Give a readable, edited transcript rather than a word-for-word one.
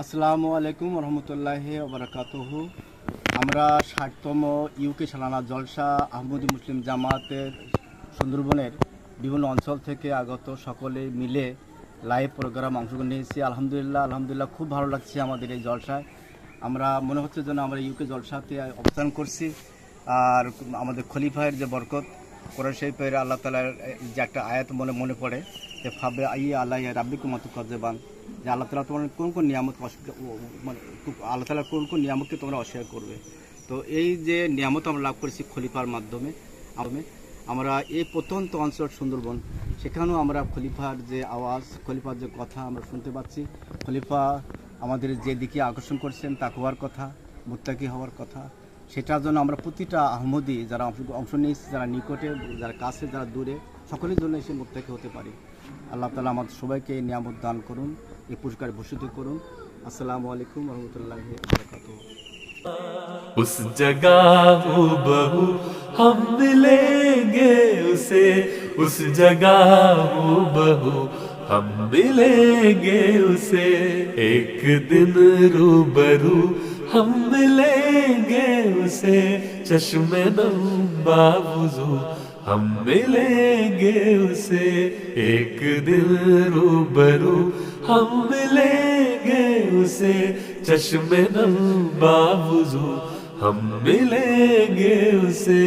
আসসালামু আলাইকুম রহমতুল্লাহি ওবারাকাতুহু। আমরা ৬০তম ইউকে সালানা জলসা আহমদী মুসলিম জামাতের সুন্দরবনের বিভিন্ন অঞ্চল থেকে আগত সকলে মিলে লাইভ প্রোগ্রাম অংশগ্রহণ নিয়েছি। আলহামদুলিল্লাহ খুব ভালো লাগছে আমাদের এই জলসায়। আমরা মনে হচ্ছে যেন আমরা ইউকে জলসাতে অবস্থান করছি। আর আমাদের খলিফায়ের যে বরকত কোরআন শরীফের আল্লাহ তাআলার যে একটা আয়াত মনে পড়ে যে ফাবে আল্লাহ রাব্বিকুম তুকাজ্জিবান, যে আল্লাহ তাআলা তোমার কোন নিয়ামত মানে আল্লাহ তাআলার কোন নিয়ামতকে তোমরা অস্বীকার করবে। তো এই যে নিয়ামত আমরা লাভ করেছি খলিফার মাধ্যমে আমরা এই প্রত্যন্ত অঞ্চল সুন্দরবন, সেখানেও আমরা খলিফার যে আওয়াজ, খলিফার যে কথা আমরা শুনতে পাচ্ছি। খলিফা আমাদের যে দিকে আকর্ষণ করছেন তাকওয়ার কথা, মুত্তাকি হওয়ার কথা, সেটার জন্য আমরা প্রতিটা আহমদী যারা অংশ নিয়েছি, যারা নিকটে, যারা কাছে, যারা দূরে, সকলের জন্য এসে মুত্তাকি হতে পারি। আল্লাহ তাআলা আমাদের সবাইকে নিয়ামত দান করুন, এই পুরস্কার ভূষিত করুন। আসসালামু আলাইকুম রহমতুল্লাহি ওয়া বারাকাতুহু। उस जगह हूबहू हम मिलेंगे उसे, उस जगह हूबहू हम मिलेंगे उसे। एक दिन रूबरू हम मिलेंगे उसे, चश्मे नम बावुजू हम मिलेंगे उसे। एक दिन रूबरू हम मिलेंगे उसे, चश्मे नम बावुजू हम मिलेंगे उसे।